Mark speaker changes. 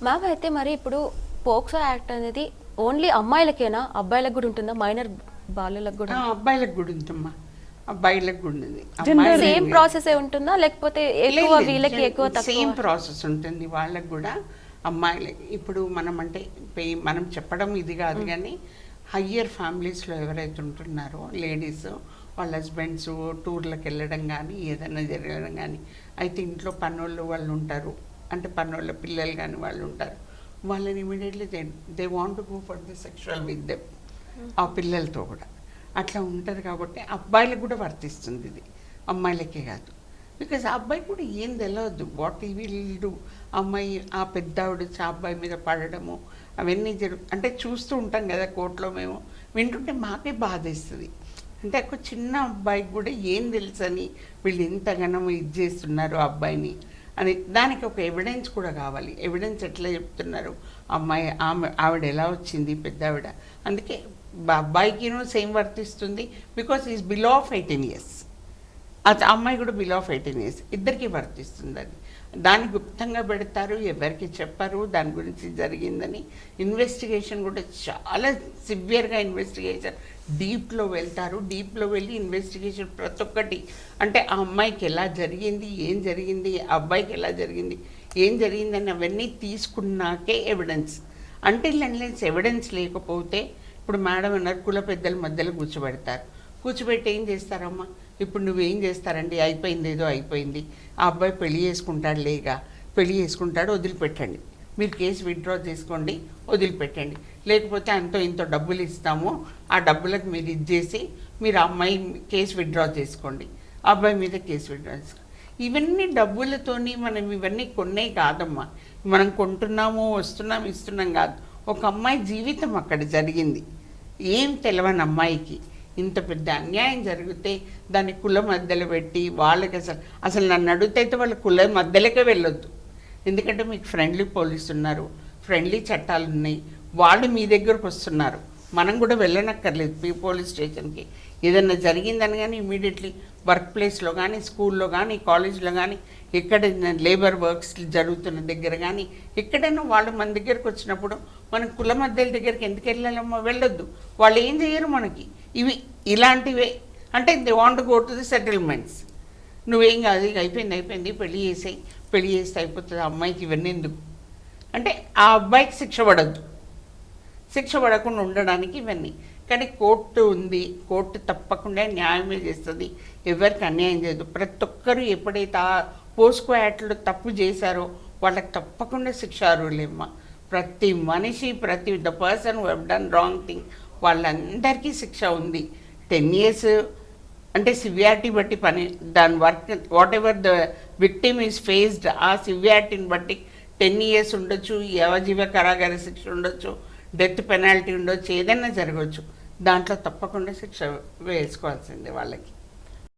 Speaker 1: Ma'am అయితే మరి ఇప్పుడు పోక్సో యాక్ట్ అనేది ఓన్లీ అమ్మాయిలకేనా, అబ్బాయిలకు కూడా ఉంటుందా, మైనర్ బాలులకు కూడా?
Speaker 2: అబ్బాయిలకు కూడా ఉందమ్మా, అబ్బాయిలకు కూడా ఉంది.
Speaker 1: సేమ్ ప్రాసెస్ ఉంటుందా లేకపోతే ఎక్కువ వీళ్ళకి ఎక్కువ
Speaker 2: సేమ్ ప్రాసెస్ ఉంటుంది వాళ్ళకి కూడా. అమ్మాయిలకి ఇప్పుడు మనం అంటే మనం చెప్పడం ఇది కాదు కానీ హయ్యర్ ఫ్యామిలీస్లో ఎవరైతే ఉంటున్నారో లేడీస్ వాళ్ళ హస్బెండ్స్ టూర్లకు వెళ్ళడం కానీ ఏదైనా జరగడం కానీ అయితే ఇంట్లో పనోళ్ళు వాళ్ళు ఉంటారు, అంటే పనోళ్ళ పిల్లలు కానీ వాళ్ళు ఉంటారు, వాళ్ళని immediately they want to go for the sexual with them, ఆ పిల్లలతో కూడా అట్లా ఉంటుంది. కాబట్టి అబ్బాయిలకు కూడా వర్తిస్తుంది ఇది, అమ్మాయిలకే కాదు. బికాజ్ ఆ అబ్బాయి కూడా ఏం తెలియదు వాట్ ఈ విల్ డూ. అమ్మాయి ఆ పెద్ద ఆవిడ అబ్బాయి మీద పడడము అవన్నీ అంటే చూస్తూ ఉంటాం కదా కోర్టులో, మేము వింటుంటే మాకే బాధేస్తుంది. అంటే ఒక చిన్న అబ్బాయికి కూడా ఏం తెలుసని వీళ్ళు ఇంతగానో ఇది చేస్తున్నారు ఆ అబ్బాయిని అని, దానికి ఒక ఎవిడెన్స్ కూడా కావాలి. ఎవిడెన్స్ ఎట్లా చెప్తున్నారు, అమ్మాయి ఆవిడ ఎలా వచ్చింది పెద్ద ఆవిడ, అందుకే అబ్బాయికినూ సేమ్ వర్తిస్తుంది. Because is below of 18 years, అది అమ్మాయి కూడా బిలో ఆఫ్ 18 years, ఇద్దరికి వర్తిస్తుంది. అది దాన్ని గుప్తంగా పెడతారు, ఎవరికి చెప్పరు దాని గురించి జరిగిందని. ఇన్వెస్టిగేషన్ కూడా చాలా సివియర్గా ఇన్వెస్టిగేషన్ డీప్లో వెళ్తారు. డీప్లో వెళ్ళి ఇన్వెస్టిగేషన్ ప్రతి ఒక్కటి, అంటే ఆ అమ్మాయికి ఎలా జరిగింది, ఏం జరిగింది, ఆ అబ్బాయికి ఎలా జరిగింది, ఏం జరిగిందని అవన్నీ తీసుకున్నాకే ఎవిడెన్స్. అంటే ఎవిడెన్స్ లేకపోతే ఇప్పుడు మేడం అన్నారు కుల పెద్దల మధ్యలో కూర్చోబెట్టి ఏం చేస్తారమ్మా, ఇప్పుడు నువ్వేం చేస్తారండి, అయిపోయింది ఏదో అయిపోయింది, ఆ అబ్బాయి పెళ్లి చేసుకుంటాడు, పెళ్లి చేసుకుంటాడు, వదిలిపెట్టండి, మీరు కేసు విత్డ్రా చేసుకోండి, వదిలిపెట్టండి, లేకపోతే అంతో ఇంతో డబ్బులు ఇస్తాము, ఆ డబ్బులకు మీరు ఇచ్చేసి మీరు ఆ అమ్మాయి కేసు విత్డ్రా చేసుకోండి, ఆ అబ్బాయి మీద కేసు విత్డ్రా చేసుకోండి. ఇవన్నీ డబ్బులతోని మనం ఇవన్నీ కొన్నే కాదమ్మా, మనం కొంటున్నాము వస్తున్నాము ఇస్తున్నాం కాదు. ఒక అమ్మాయి జీవితం అక్కడ జరిగింది, ఏం తెలవని అమ్మాయికి ఇంత పెద్ద అన్యాయం జరిగితే దాన్ని కుల మధ్యలో పెట్టి వాళ్ళకి అసలు నన్ను అడిగితే వాళ్ళ కుల మధ్యలోకే వెళ్ళొద్దు. ఎందుకంటే మీకు ఫ్రెండ్లీ పోలీసు ఉన్నారు, ఫ్రెండ్లీ చట్టాలు ఉన్నాయి, వాళ్ళు మీ దగ్గరకు వస్తున్నారు, మనం కూడా వెళ్ళనక్కర్లేదు పోలీస్ స్టేషన్కి. ఏదన్నా జరిగిందని కానీ ఇమీడియట్లీ వర్క్ ప్లేస్లో కానీ స్కూల్లో కానీ కాలేజ్లో కానీ ఎక్కడ లేబర్ వర్క్స్ జరుగుతున్న దగ్గర కానీ ఎక్కడైనా వాళ్ళు మన దగ్గరకు వచ్చినప్పుడు మనం కుల మధ్యల దగ్గరికి ఎందుకు వెళ్ళాలమ్మో, వెళ్ళొద్దు. వాళ్ళు ఏం చేయరు మనకి, ఇలాంటివే. అంటే they want go to the settlements. నువ్వేం కాదు, అయిపోయింది పెళ్లి చేస్తే అయిపోతుంది, ఆ అమ్మాయికి ఇవన్నీ ఎందుకు అంటే ఆ అబ్బాయికి శిక్ష పడకుండా ఉండడానికి ఇవన్నీ. కానీ కోర్టు ఉంది, కోర్టు తప్పకుండా న్యాయమే చేస్తుంది, ఎవరికి అన్యాయం చేయదు. ప్రతి ఒక్కరూ ఎప్పుడైతే ఆ పోస్కో యాక్ట్లో తప్పు చేశారో వాళ్ళకి తప్పకుండా శిక్ష అర్హులేమ్మా. ప్రతి మనిషి the person who have done wrong thing వాళ్ళందరికీ శిక్ష ఉంది. 10 years అంటే సివియారిటీ బట్టి దాని work what ever the victim is faced, ఆ సివియారిటీని బట్టి 10 years ఉండొచ్చు, యావజీవ కారాగార శిక్ష ఉండొచ్చు, డెత్ పెనాల్టీ ఉండొచ్చు, ఏదైనా జరగవచ్చు. దాంట్లో తప్పకుండా శిక్ష వేసుకోవాల్సిందే వాళ్ళకి.